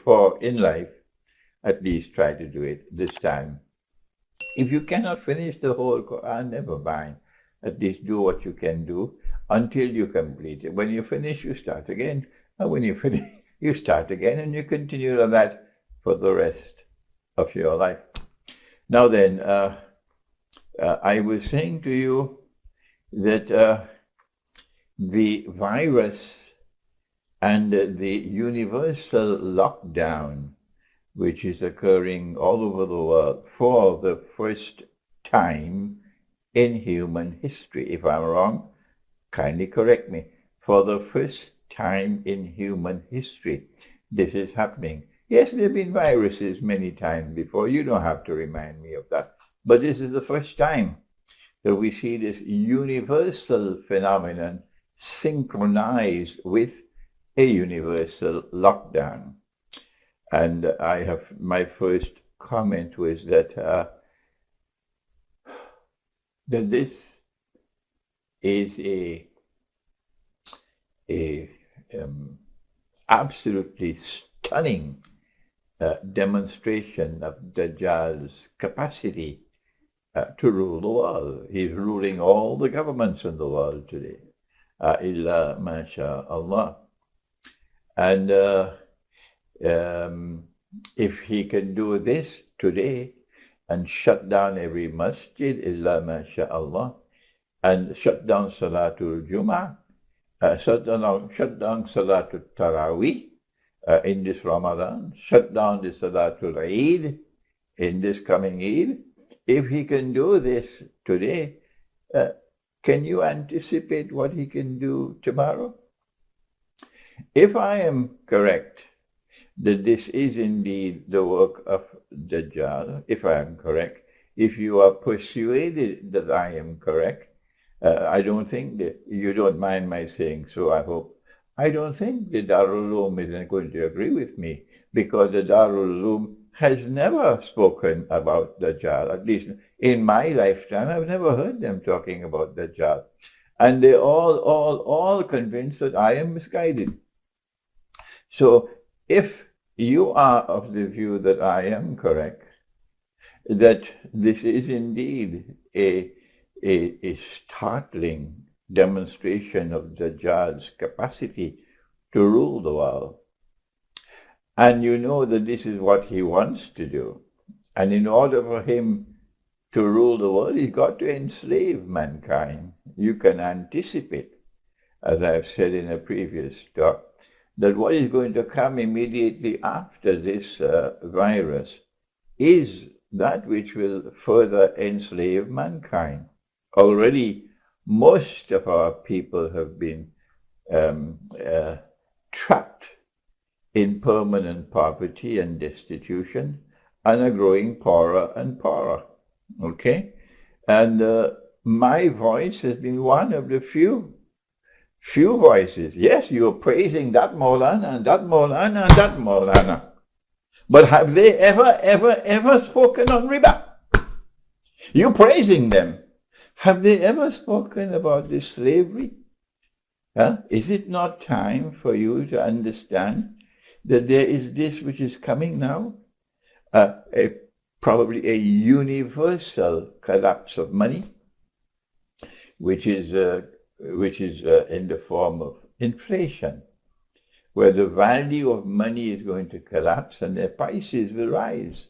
before in life, at least try to do it this time. If you cannot finish the whole Quran, never mind. At least do what you can do until you complete it. When you finish, you start again. And when you finish, you start again, and you continue on that for the rest of your life. Now then, I was saying to you that the virus and the universal lockdown, which is occurring all over the world for the first time in human history. If I'm wrong, kindly correct me. For the first time in human history, this is happening. Yes, there have been viruses many times before. You don't have to remind me of that. But this is the first time that we see this universal phenomenon synchronized with a universal lockdown. And I have, my first comment was that that this is a absolutely stunning demonstration of Dajjal's capacity to rule the world. He's ruling all the governments in the world today. Illa masha'Allah. And if he can do this today and shut down every masjid, illa masha'Allah, and shut down Salatul Jum'ah, shut down Salatul Taraweeh in this Ramadan, shut down the Salatul Eid in this coming Eid. If he can do this today, can you anticipate what he can do tomorrow? If I am correct that this is indeed the work of Dajjal, if I am correct, if you are persuaded that I am correct, I don't think that, you don't mind my saying so, I hope. I don't think the Darul Uloom is going to agree with me, because the Darul Uloom has never spoken about Dajjal. At least in my lifetime, I've never heard them talking about Dajjal. And they're all convinced that I am misguided. So if you are of the view that I am correct, that this is indeed a startling demonstration of Dajjal's capacity to rule the world, and you know that this is what he wants to do, and in order for him to rule the world, he's got to enslave mankind. You can anticipate, as I've said in a previous talk, that what is going to come immediately after this virus is that which will further enslave mankind. Already, most of our people have been trapped in permanent poverty and destitution, and are growing poorer and poorer. Okay? And my voice has been one of the few voices. Yes, you're praising that Maulana and that Maulana and that Maulana. But have they ever spoken on riba? You're praising them. Have they ever spoken about this slavery? Is it not time for you to understand that there is this which is coming now? Probably a universal collapse of money, which is in the form of inflation, where the value of money is going to collapse and their prices will rise.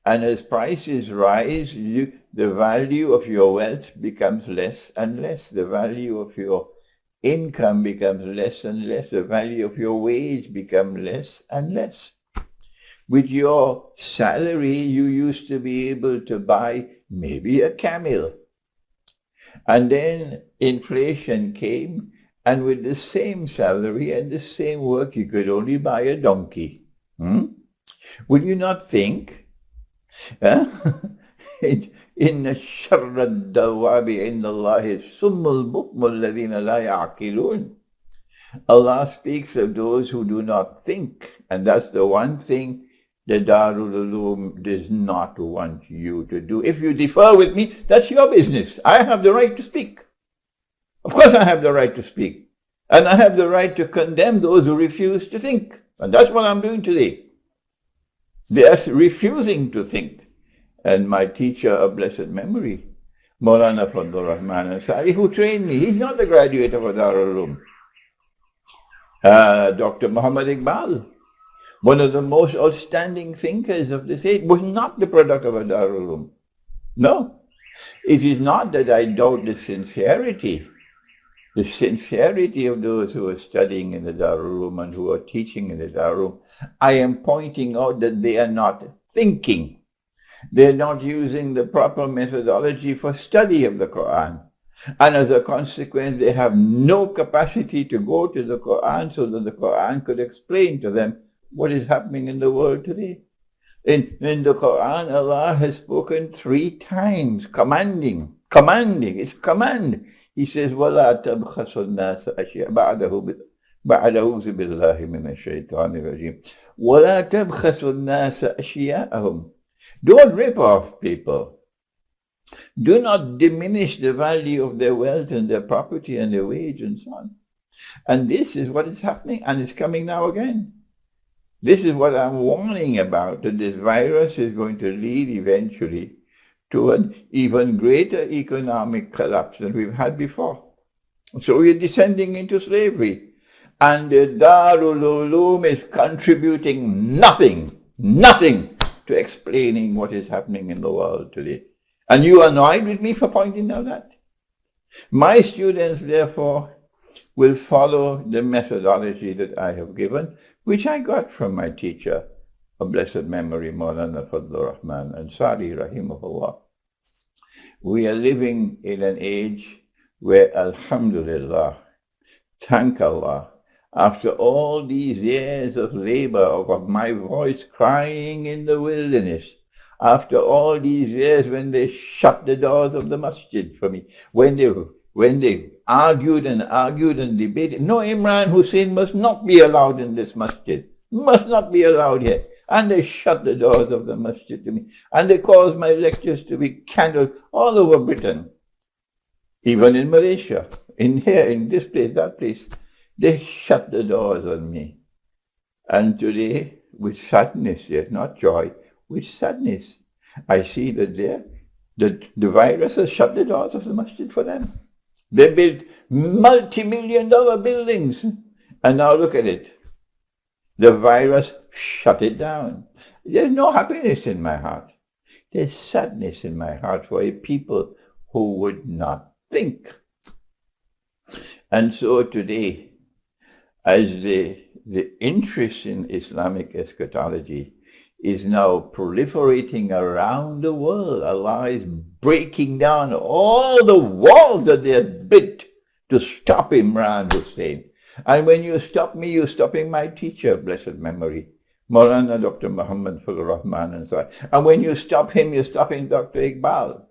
And as prices rise, the value of your wealth becomes less and less. The value of your income becomes less and less. The value of your wage becomes less and less. With your salary, you used to be able to buy maybe a camel. And then inflation came, and with the same salary and the same work, you could only buy a donkey. Would you not think? إن شر الدواب عند الله الصم البكم الذين لا يعقلون. Allah speaks of those who do not think, and that's the one thing the Darul Uloom does not want you to do. If you differ with me, that's your business. I have the right to speak. Of course I have the right to speak. And I have the right to condemn those who refuse to think. And that's what I'm doing today. They are refusing to think. And my teacher of blessed memory, Maulana Fadlur Rahman Ansari, who trained me, he's not a graduate of Darul Uloom. Dr. Muhammad Iqbal, one of the most outstanding thinkers of this age, was not the product of a Darul Uloom. No, it is not that I doubt the sincerity of those who are studying in the Darul Uloom and who are teaching in the Darul Uloom. I am pointing out that they are not thinking. They're not using the proper methodology for study of the Quran. And as a consequence, they have no capacity to go to the Quran so that the Quran could explain to them what is happening in the world today. In the Quran, Allah has spoken 3 times, commanding. It's command. He says, وَلَا تَبْخَسُ النَّاسَ أَشْيَاءَ بَعْدَ أَعُوذُ بِاللَّهِ مِنَ الشَّيْطَانِ الرَّجِيمِ وَلَا تَبْخَسُ النَّاسَ أَشْيَاءَهُمْ. Don't rip off people. Do not diminish the value of their wealth and their property and their wage and so on. And this is what is happening, and it's coming now again. This is what I'm warning about, that this virus is going to lead eventually to an even greater economic collapse than we've had before. So we're descending into slavery. And the Darul Uloom is contributing nothing to explaining what is happening in the world today. And you are annoyed with me for pointing out that. My students, therefore, will follow the methodology that I have given, which I got from my teacher of blessed memory, Maulana Fadlur Rahman Ansari, rahimahullah. We are living in an age where, alhamdulillah, thank Allah, after all these years of labor, of my voice crying in the wilderness, after all these years when they shut the doors of the masjid for me, when they argued and debated, no, Imran Hosein must not be allowed in this masjid, must not be allowed here. And they shut the doors of the masjid to me. And they caused my lectures to be cancelled all over Britain, even in Malaysia, in this place, that place. They shut the doors on me. And today, with sadness, yet not joy, with sadness, I see that the virus has shut the doors of the masjid for them. They built multi-million-dollar buildings. And now look at it. The virus shut it down. There's no happiness in my heart. There's sadness in my heart for a people who would not think. And so today, as the interest in Islamic eschatology is now proliferating around the world, Allah is breaking down all the walls that they had built to stop Imran Hosein. And when you stop me, you're stopping my teacher, blessed memory, Maulana Dr. Muhammad Fadlur Rahman Ansari. And when you stop him, you're stopping Dr. Iqbal.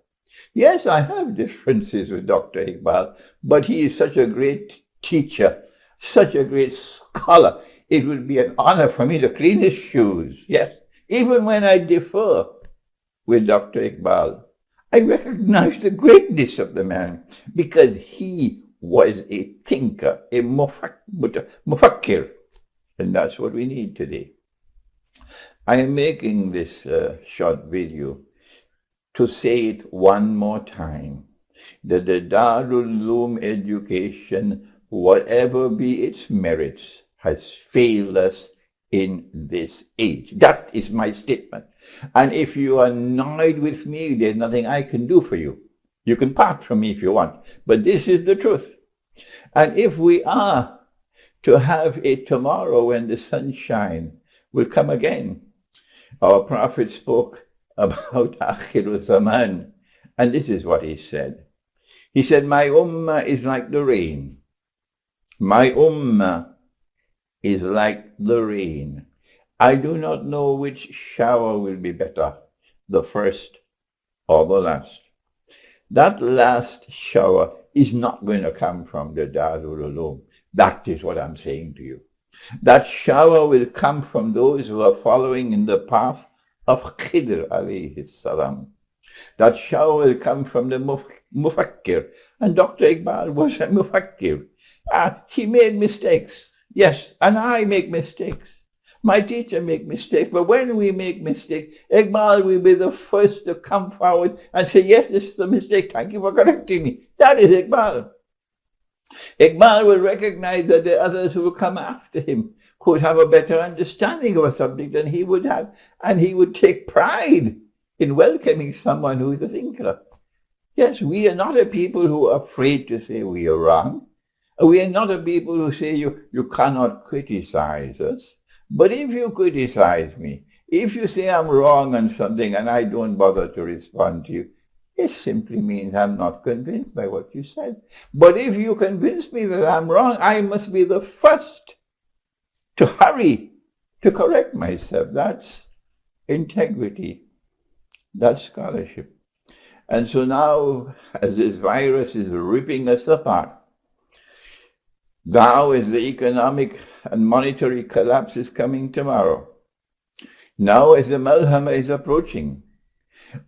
Yes, I have differences with Dr. Iqbal, but he is such a great teacher, such a great scholar. It would be an honor for me to clean his shoes. Yes, even when I differ with Dr. Iqbal, I recognize the greatness of the man because he was a thinker, a mufakkir. And that's what we need today. I am making this short video to say it one more time, that the Darul Uloom education, whatever be its merits, has failed us in this age. That is my statement. And if you are annoyed with me, there's nothing I can do for you. You can part from me if you want. But this is the truth. And if we are to have a tomorrow when the sunshine will come again, our Prophet spoke about akhir zaman. And this is what he said. He said, my ummah is like the rain. My ummah is like the rain. I do not know which shower will be better, the first or the last. That last shower is not going to come from the Darul Uloom. That is what I'm saying to you. That shower will come from those who are following in the path of Khidr alayhi salam. That shower will come from the mufakkir. And Dr. Iqbal was a mufakkir. He made mistakes. Yes, and I make mistakes. My teacher make mistakes, but when we make mistakes, Iqbal will be the first to come forward and say, yes, this is a mistake. Thank you for correcting me. That is Iqbal. Iqbal will recognize that there are others who will come after him, who would have a better understanding of a subject than he would have, and he would take pride in welcoming someone who is a thinker. Yes, we are not a people who are afraid to say we are wrong. We are not a people who say you cannot criticize us. But if you criticize me, if you say I'm wrong on something and I don't bother to respond to you, it simply means I'm not convinced by what you said. But if you convince me that I'm wrong, I must be the first to hurry to correct myself. That's integrity. That's scholarship. And so now, as this virus is ripping us apart, now as the economic and monetary collapse is coming tomorrow, now as the Malhama is approaching,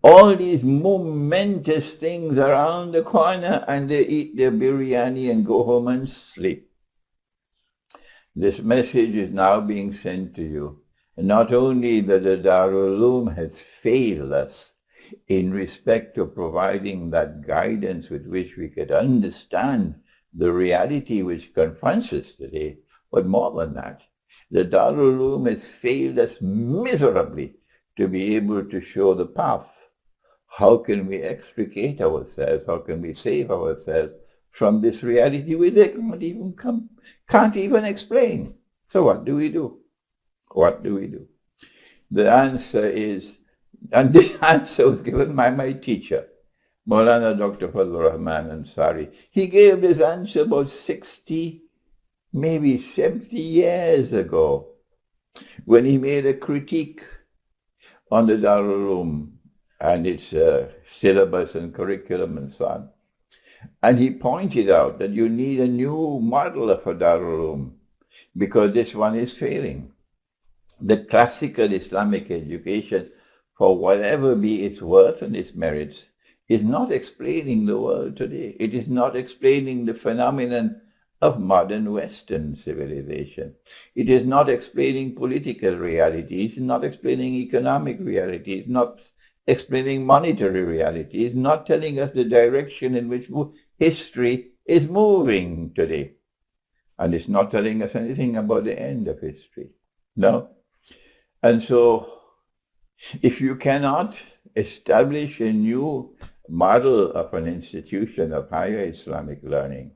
all these momentous things around the corner, and they eat their biryani and go home and sleep. This message is now being sent to you. Not only that the Darul Uloom has failed us in respect of providing that guidance with which we could understand the reality which confronts us today, but more than that, the Darul Uloom has failed us miserably to be able to show the path. How can we extricate ourselves? How can we save ourselves from this reality we can't even explain? So what do we do? What do we do? The answer is, and this answer was given by my teacher, Maulana Dr. Fadlur Rahman Ansari. He gave this answer about 60, maybe 70 years ago, when he made a critique on the Darul Uloom and its syllabus and curriculum and so on. And he pointed out that you need a new model of a Darul Uloom because this one is failing. The classical Islamic education, for whatever be its worth and its merits, is not explaining the world today. It is not explaining the phenomenon of modern Western civilization. It is not explaining political reality. It is not explaining economic reality. It is not explaining monetary reality. It is not telling us the direction in which history is moving today. And it's not telling us anything about the end of history. No. And so, if you cannot establish a new model of an institution of higher Islamic learning,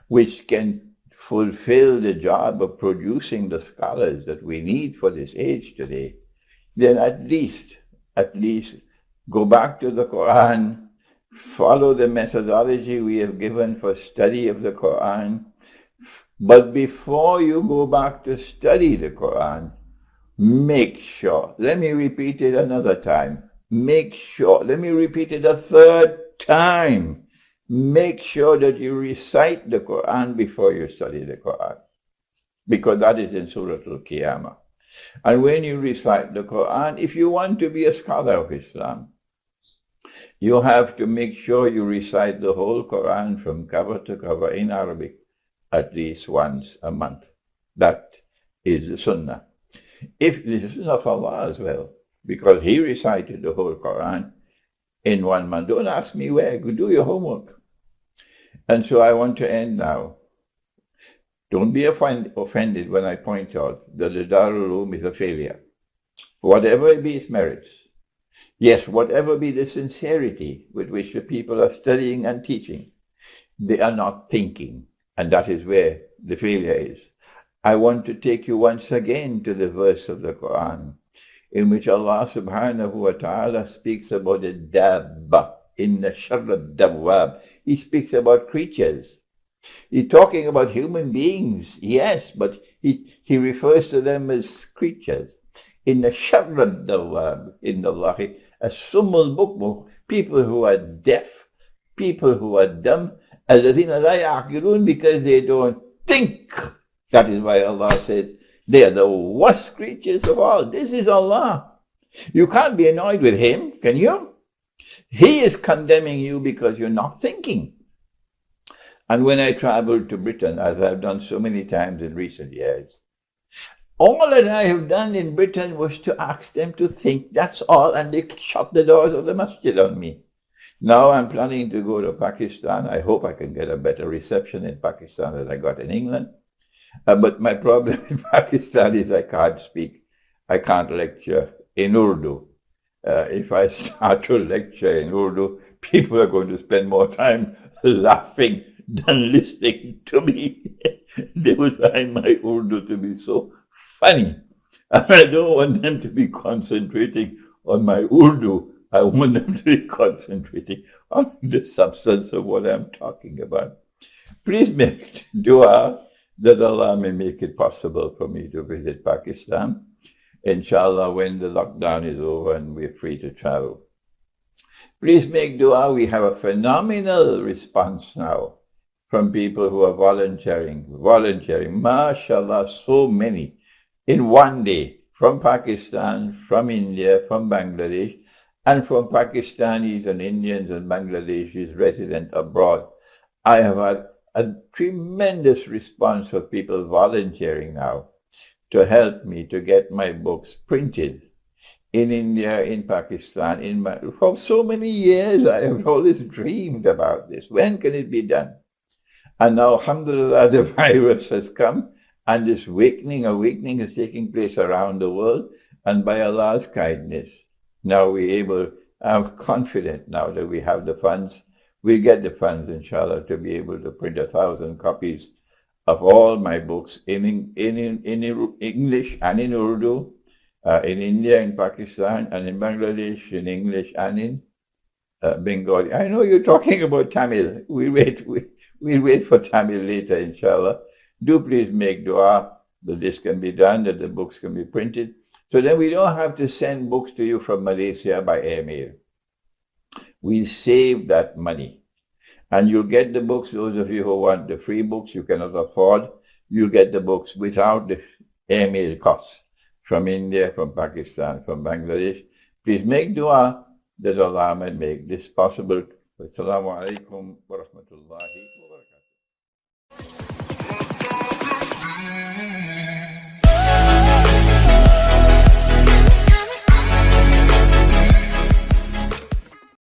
which can fulfill the job of producing the scholars that we need for this age today, then at least go back to the Quran, follow the methodology we have given for study of the Quran. But before you go back to study the Quran, make sure, let me repeat it another time, make sure, let me repeat it a third time, make sure that you recite the Quran before you study the Quran, because that is in Surah Al-Qiyamah. And when you recite the Quran, if you want to be a scholar of Islam, you have to make sure you recite the whole Quran from cover to cover in Arabic at least once a month. That is the Sunnah. If this is of Allah as well, because he recited the whole Quran in 1 month. Don't ask me where, go do your homework. And so I want to end now. Don't be offended when I point out that the Darul Uloom is a failure. Whatever be its merits. Yes, whatever be the sincerity with which the people are studying and teaching, they are not thinking. And that is where the failure is. I want to take you once again to the verse of the Quran in which Allah subhanahu wa ta'ala speaks about the dabba, inna sharra dawwab. He speaks about creatures. He's talking about human beings, yes, but he refers to them as creatures. Inna sharra dawwab, inna Allahi as-summul bukmu, people who are deaf, people who are dumb, alladhina la ya'qilun, because they don't think. That is why Allah said, they are the worst creatures of all. This is Allah. You can't be annoyed with him, can you? He is condemning you because you're not thinking. And when I traveled to Britain, as I've done so many times in recent years, All that I have done in Britain was to ask them to think, that's all, and they shut the doors of the masjid on me. Now I'm planning to go to Pakistan. I hope I can get a better reception in Pakistan than I got in England. But my problem in Pakistan is I can't speak. I can't lecture in Urdu. If I start to lecture in Urdu, people are going to spend more time laughing than listening to me. They will find my Urdu to be so funny. And I don't want them to be concentrating on my Urdu. I want them to be concentrating on the substance of what I'm talking about. Please make dua that Allah may make it possible for me to visit Pakistan, inshallah, when the lockdown is over and we're free to travel. Please make dua. We have a phenomenal response now from people who are volunteering. MashaAllah, so many in one day, from Pakistan, from India, from Bangladesh, and from Pakistanis and Indians and Bangladeshis resident abroad. I have had a tremendous response of people volunteering now to help me to get my books printed in India, in Pakistan, for so many years. I have always dreamed about this. When can it be done? And now, alhamdulillah, the virus has come, and this awakening is taking place around the world, and by Allah's kindness, now I'm confident now that we have the funds. We'll get the funds, inshallah, to be able to print 1,000 copies of all my books in English and in Urdu, in India, in Pakistan, and in Bangladesh, in English and in Bengali. I know you're talking about Tamil. We'll wait for Tamil later, inshallah. Do please make dua that this can be done, that the books can be printed, so then we don't have to send books to you from Malaysia by airmail. We save that money. And you'll get the books, those of you who want the free books you cannot afford, you'll get the books without the airmail costs from India, from Pakistan, from Bangladesh. Please make dua that Allah may make this possible. Assalamualaikum Wr Wb.